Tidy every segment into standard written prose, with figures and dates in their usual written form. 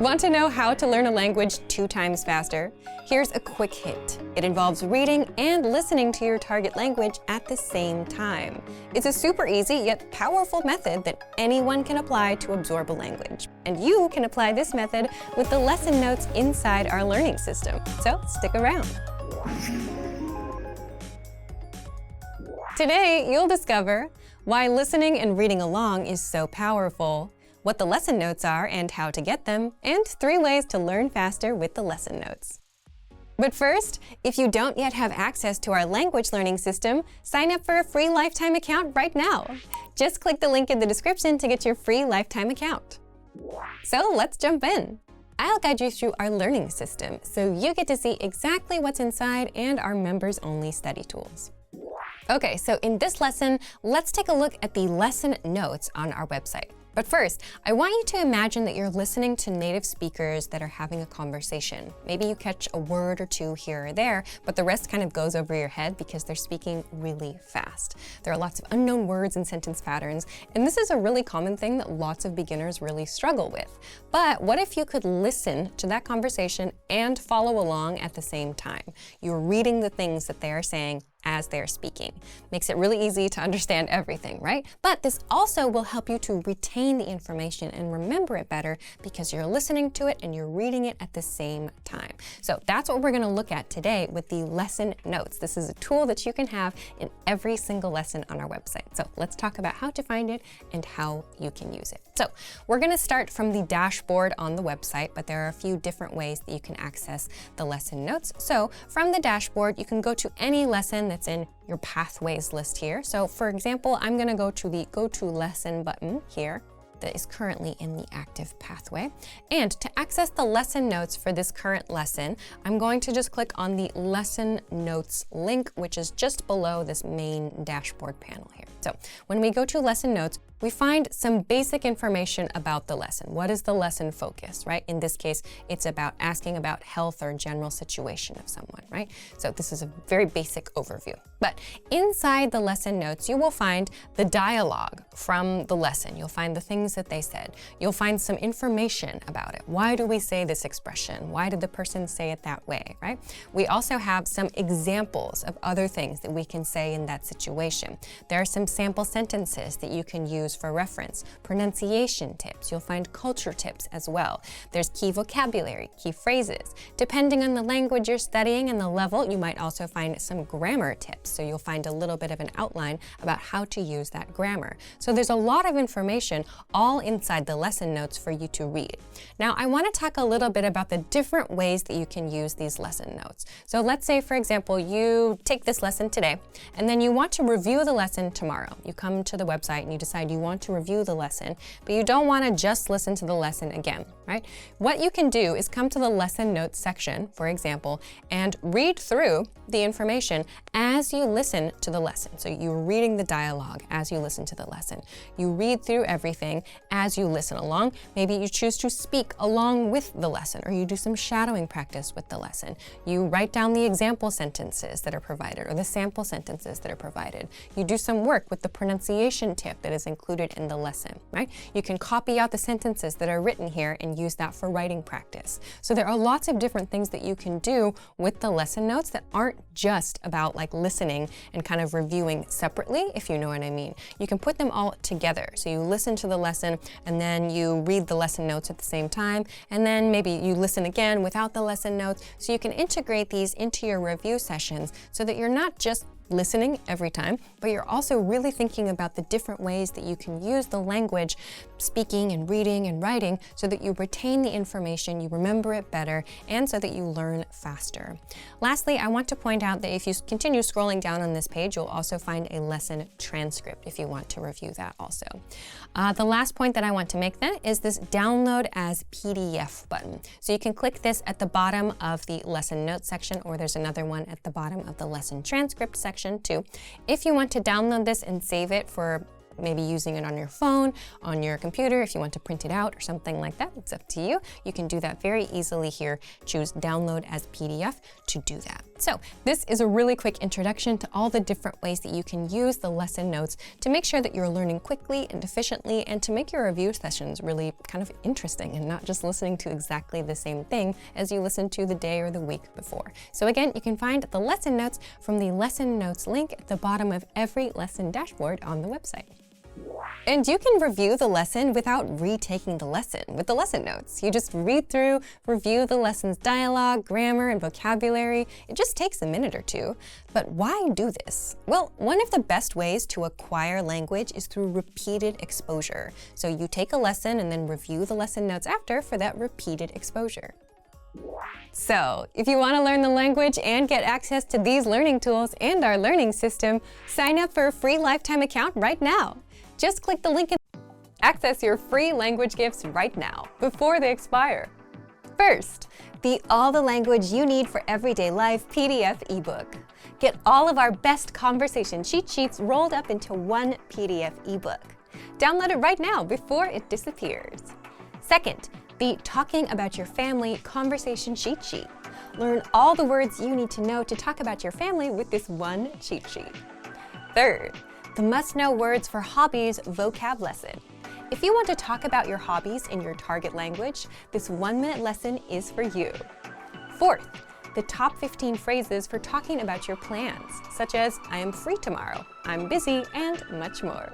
Want to know how to learn a language 2 times faster? Here's a quick hint. It involves reading and listening to your target language at the same time. It's a super easy yet powerful method that anyone can apply to absorb a language. And you can apply this method with the lesson notes inside our learning system. So stick around. Today, you'll discover why listening and reading along is so powerful, what the lesson notes are and how to get them, and 3 ways to learn faster with the lesson notes. But first, if you don't yet have access to our language learning system, sign up for a free lifetime account right now. Just click the link in the description to get your free lifetime account. So let's jump in. I'll guide you through our learning system so you get to see exactly what's inside and our members-only study tools. Okay, so in this lesson, let's take a look at the lesson notes on our website. But first, I want you to imagine that you're listening to native speakers that are having a conversation. Maybe you catch a word or 2 here or there, but the rest kind of goes over your head because they're speaking really fast. There are lots of unknown words and sentence patterns, and this is a really common thing that lots of beginners really struggle with. But what if you could listen to that conversation and follow along at the same time? You're reading the things that they are saying as they're speaking. Makes it really easy to understand everything, right? But this also will help you to retain the information and remember it better because you're listening to it and you're reading it at the same time. So that's what we're going to look at today with the lesson notes. This is a tool that you can have in every single lesson on our website. So let's talk about how to find it and how you can use it. So we're going to start from the dashboard on the website, but there are a few different ways that you can access the lesson notes. So from the dashboard, you can go to any lesson that's in your pathways list here. So for example, I'm going to go to the Go to Lesson button here that is currently in the active pathway. And to access the lesson notes for this current lesson, I'm going to just click on the lesson notes link, which is just below this main dashboard panel here. So when we go to lesson notes, we find some basic information about the lesson. What is the lesson focus, right? In this case, it's about asking about health or general situation of someone, right? So this is a very basic overview. But inside the lesson notes, you will find the dialogue from the lesson. You'll find the things that they said. You'll find some information about it. Why do we say this expression? Why did the person say it that way, right? We also have some examples of other things that we can say in that situation. There are some sample sentences that you can use for reference, pronunciation tips. You'll find culture tips as well. There's key vocabulary, key phrases. Depending on the language you're studying and the level, you might also find some grammar tips. So you'll find a little bit of an outline about how to use that grammar. So there's a lot of information all inside the lesson notes for you to read. Now, I want to talk a little bit about the different ways that you can use these lesson notes. So let's say, for example, you take this lesson today, and then you want to review the lesson tomorrow. You come to the website and you decide you want to review the lesson, but you don't want to just listen to the lesson again, right? What you can do is come to the lesson notes section, for example, and read through the information as you listen to the lesson. So you're reading the dialogue as you listen to the lesson. You read through everything as you listen along. Maybe you choose to speak along with the lesson, or you do some shadowing practice with the lesson. You write down the example sentences that are provided or the sample sentences that are provided. You do some work with the pronunciation tip that is included in the lesson, right? You can copy out the sentences that are written here and use that for writing practice. So there are lots of different things that you can do with the lesson notes that aren't just about like listening and kind of reviewing separately, if you know what I mean. You can put them all together. So you listen to the lesson and then you read the lesson notes at the same time, and then maybe you listen again without the lesson notes. So you can integrate these into your review sessions so that you're not just listening every time, but you're also really thinking about the different ways that you can use the language, speaking and reading and writing, so that you retain the information, you remember it better, and so that you learn faster. Lastly, I want to point out that if you continue scrolling down on this page, you'll also find a lesson transcript if you want to review that also. The last point that I want to make then is this download as PDF button. So you can click this at the bottom of the lesson notes section, or there's another one at the bottom of the lesson transcript section too. If you want to download this and save it for maybe using it on your phone, on your computer, if you want to print it out or something like that. It's up to you. You can do that very easily here. Choose download as PDF to do that. So this is a really quick introduction to all the different ways that you can use the lesson notes to make sure that you're learning quickly and efficiently, and to make your review sessions really kind of interesting and not just listening to exactly the same thing as you listened to the day or the week before. So again, you can find the lesson notes from the lesson notes link at the bottom of every lesson dashboard on the website. And you can review the lesson without retaking the lesson with the lesson notes. You just read through, review the lesson's dialogue, grammar, and vocabulary. It just takes a minute or two. But why do this? Well, one of the best ways to acquire language is through repeated exposure. So you take a lesson and then review the lesson notes after for that repeated exposure. So, if you want to learn the language and get access to these learning tools and our learning system, sign up for a free lifetime account right now. Just click the link and access your free language gifts right now, before they expire. First, the All the Language You Need for Everyday Life PDF ebook. Get all of our best conversation cheat sheets rolled up into one PDF ebook. Download it right now before it disappears. Second, the Talking About Your Family conversation cheat sheet. Learn all the words you need to know to talk about your family with this one cheat sheet. Third, the Must-Know Words for Hobbies vocab lesson. If you want to talk about your hobbies in your target language, this 1-minute lesson is for you. Fourth, the top 15 phrases for talking about your plans, such as I am free tomorrow, I'm busy, and much more.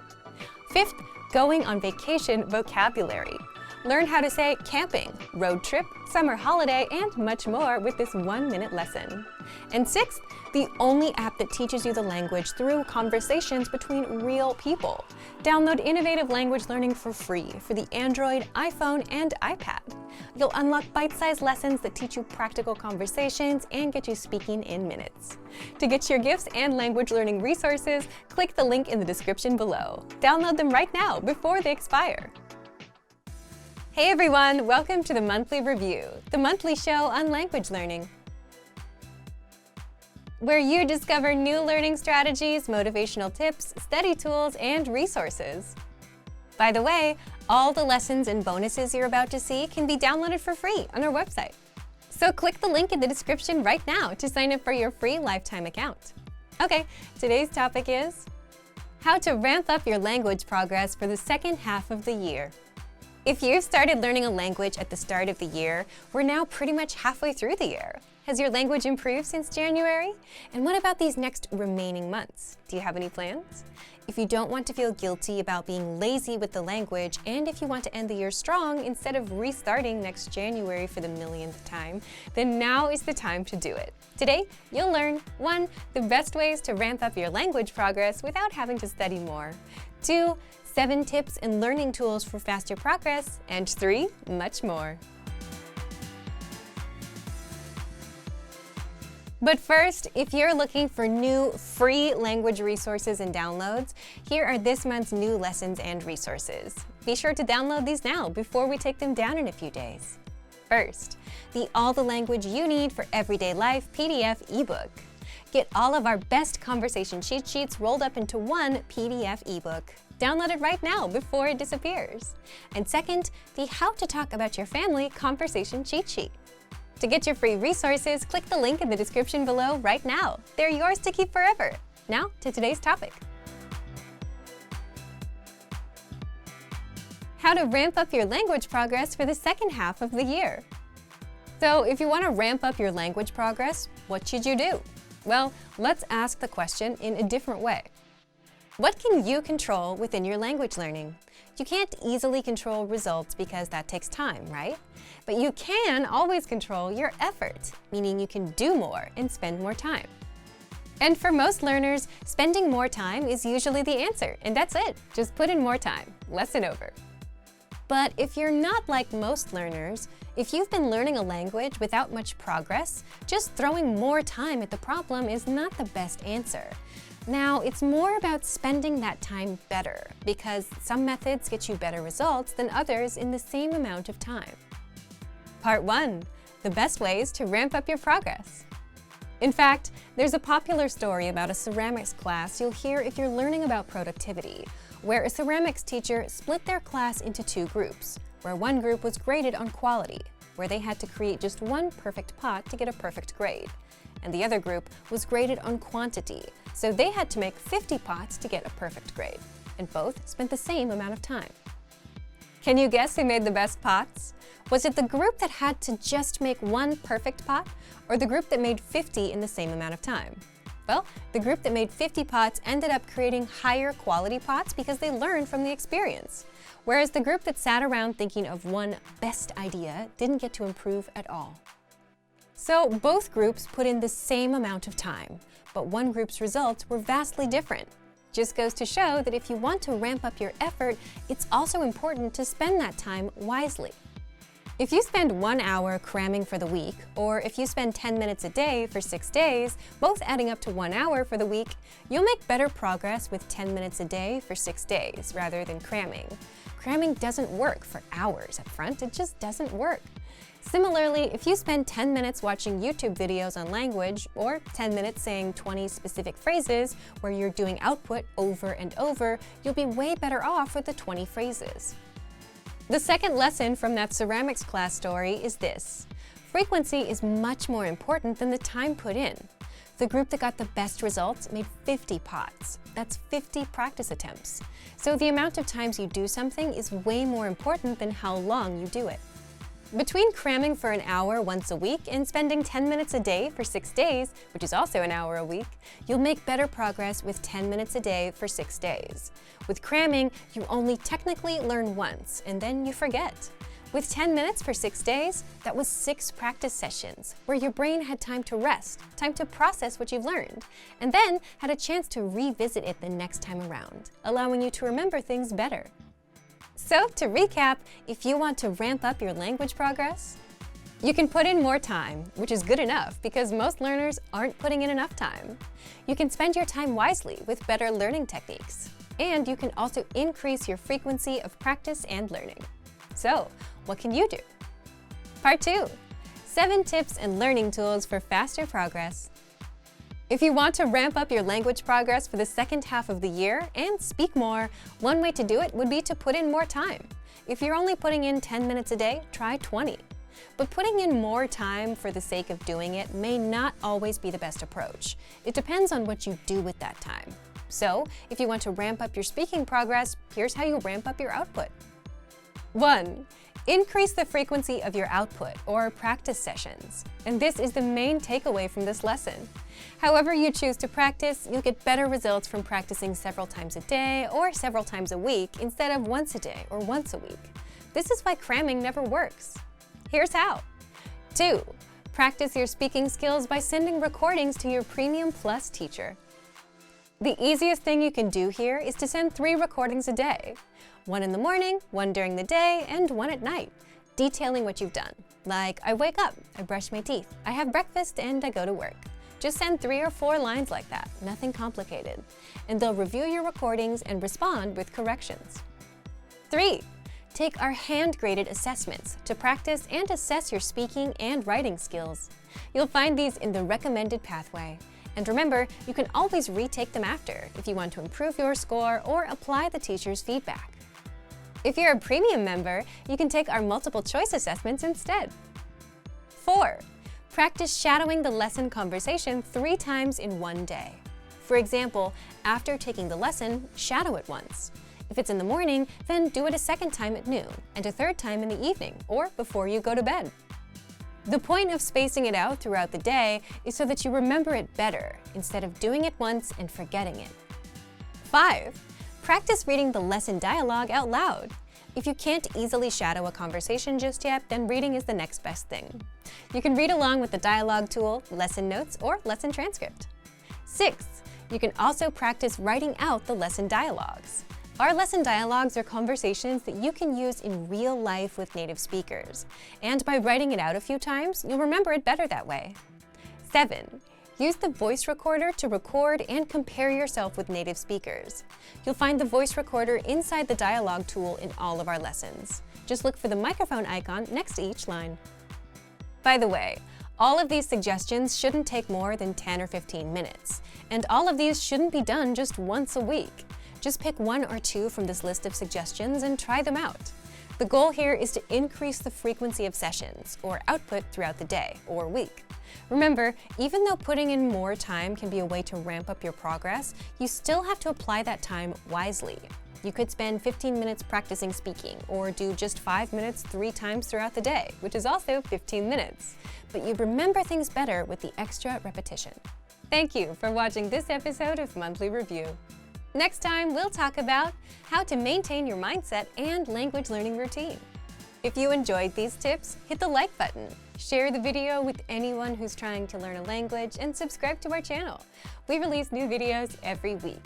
Fifth, going on vacation vocabulary. Learn how to say camping, road trip, summer holiday, and much more with this 1-minute lesson. And sixth, the only app that teaches you the language through conversations between real people. Download innovative language learning for free for the Android, iPhone, and iPad. You'll unlock bite-sized lessons that teach you practical conversations and get you speaking in minutes. To get your gifts and language learning resources, click the link in the description below. Download them right now before they expire. Hey everyone, welcome to the Monthly Review, the monthly show on language learning, where you discover new learning strategies, motivational tips, study tools, and resources. By the way, all the lessons and bonuses you're about to see can be downloaded for free on our website. So click the link in the description right now to sign up for your free lifetime account. Okay, today's topic is how to ramp up your language progress for the second half of the year. If you've started learning a language at the start of the year, we're now pretty much halfway through the year. Has your language improved since January? And what about these next remaining months? Do you have any plans? If you don't want to feel guilty about being lazy with the language, and if you want to end the year strong instead of restarting next January for the millionth time, then now is the time to do it. Today, you'll learn 1. The best ways to ramp up your language progress without having to study more. 2. 7 tips and learning tools for faster progress. And 3. Much more. But first, if you're looking for new free language resources and downloads, here are this month's new lessons and resources. Be sure to download these now before we take them down in a few days. First, the All the Language You Need for Everyday Life PDF ebook. Get all of our best conversation cheat sheets rolled up into one PDF ebook. Download it right now before it disappears. And second, the How to Talk About Your Family conversation cheat sheet. To get your free resources, click the link in the description below right now. They're yours to keep forever. Now to today's topic. How to ramp up your language progress for the second half of the year. So if you want to ramp up your language progress, what should you do? Well, let's ask the question in a different way. What can you control within your language learning? You can't easily control results because that takes time, right? But you can always control your effort, meaning you can do more and spend more time. And for most learners, spending more time is usually the answer, and that's it. Just put in more time. Lesson over. But if you're not like most learners, if you've been learning a language without much progress, just throwing more time at the problem is not the best answer. Now, it's more about spending that time better, because some methods get you better results than others in the same amount of time. Part 1. The best ways to ramp up your progress. In fact, there's a popular story about a ceramics class you'll hear if you're learning about productivity. where a ceramics teacher split their class into two groups, where one group was graded on quality, where they had to create just one perfect pot to get a perfect grade, and the other group was graded on quantity, so they had to make 50 pots to get a perfect grade, and both spent the same amount of time. Can you guess who made the best pots? Was it the group that had to just make one perfect pot, or the group that made 50 in the same amount of time? Well, the group that made 50 pots ended up creating higher quality pots because they learned from the experience, whereas the group that sat around thinking of one best idea didn't get to improve at all. So both groups put in the same amount of time, but one group's results were vastly different. Just goes to show that if you want to ramp up your effort, it's also important to spend that time wisely. If you spend 1 hour cramming for the week, or if you spend 10 minutes a day for 6 days, both adding up to 1 hour for the week, you'll make better progress with 10 minutes a day for 6 days rather than cramming. Cramming doesn't work for hours up front, it just doesn't work. Similarly, if you spend 10 minutes watching YouTube videos on language, or 10 minutes saying 20 specific phrases where you're doing output over and over, you'll be way better off with the 20 phrases. The second lesson from that ceramics class story is this: frequency is much more important than the time put in. The group that got the best results made 50 pots. That's 50 practice attempts. So the amount of times you do something is way more important than how long you do it. Between cramming for an hour once a week and spending 10 minutes a day for 6 days, which is also an hour a week, you'll make better progress with 10 minutes a day for 6 days. With cramming, you only technically learn once, and then you forget. With 10 minutes for 6 days, that was 6 practice sessions, where your brain had time to rest, time to process what you've learned, and then had a chance to revisit it the next time around, allowing you to remember things better. So, to recap, if you want to ramp up your language progress, you can put in more time, which is good enough because most learners aren't putting in enough time. You can spend your time wisely with better learning techniques, and you can also increase your frequency of practice and learning. So, what can you do? Part 2. 7 tips and learning tools for faster progress. If you want to ramp up your language progress for the second half of the year and speak more, one way to do it would be to put in more time. If you're only putting in 10 minutes a day, try 20. But putting in more time for the sake of doing it may not always be the best approach. It depends on what you do with that time. So, if you want to ramp up your speaking progress, here's how you ramp up your output. 1. Increase the frequency of your output, or practice sessions. And this is the main takeaway from this lesson. However you choose to practice, you'll get better results from practicing several times a day or several times a week instead of once a day or once a week. This is why cramming never works. Here's how. 2. Practice your speaking skills by sending recordings to your Premium Plus teacher. The easiest thing you can do here is to send 3 recordings a day. 1 in the morning, 1 during the day, and 1 at night, detailing what you've done. Like, I wake up, I brush my teeth, I have breakfast, and I go to work. Just send 3 or 4 lines like that, nothing complicated. And they'll review your recordings and respond with corrections. 3. Take our hand-graded assessments to practice and assess your speaking and writing skills. You'll find these in the recommended pathway. And remember, you can always retake them after if you want to improve your score or apply the teacher's feedback. If you're a premium member, you can take our multiple choice assessments instead. 4. Practice shadowing the lesson conversation 3 times in one day. For example, after taking the lesson, shadow it once. If it's in the morning, then do it a second time at noon, and a third time in the evening, or before you go to bed. The point of spacing it out throughout the day is so that you remember it better, instead of doing it once and forgetting it. 5. Practice reading the lesson dialogue out loud. If you can't easily shadow a conversation just yet, then reading is the next best thing. You can read along with the dialogue tool, lesson notes, or lesson transcript. 6. You can also practice writing out the lesson dialogues. Our lesson dialogues are conversations that you can use in real life with native speakers. And by writing it out a few times, you'll remember it better that way. 7. Use the voice recorder to record and compare yourself with native speakers. You'll find the voice recorder inside the dialogue tool in all of our lessons. Just look for the microphone icon next to each line. By the way, all of these suggestions shouldn't take more than 10 or 15 minutes. And all of these shouldn't be done just once a week. Just pick one or two from this list of suggestions and try them out. The goal here is to increase the frequency of sessions or output throughout the day or week. Remember, even though putting in more time can be a way to ramp up your progress, you still have to apply that time wisely. You could spend 15 minutes practicing speaking, or do just 5 minutes 3 times throughout the day, which is also 15 minutes. But you remember things better with the extra repetition. Thank you for watching this episode of Monthly Review. Next time, we'll talk about how to maintain your mindset and language learning routine. If you enjoyed these tips, hit the like button, share the video with anyone who's trying to learn a language, and subscribe to our channel. We release new videos every week.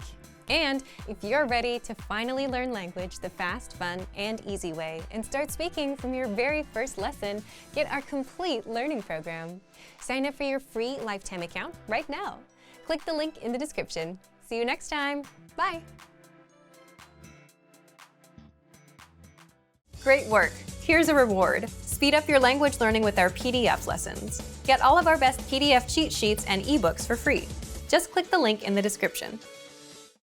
And if you're ready to finally learn language the fast, fun, and easy way and start speaking from your very first lesson, get our complete learning program. Sign up for your free lifetime account right now. Click the link in the description. See you next time. Bye. Great work. Here's a reward. Speed up your language learning with our PDF lessons. Get all of our best PDF cheat sheets and ebooks for free. Just click the link in the description.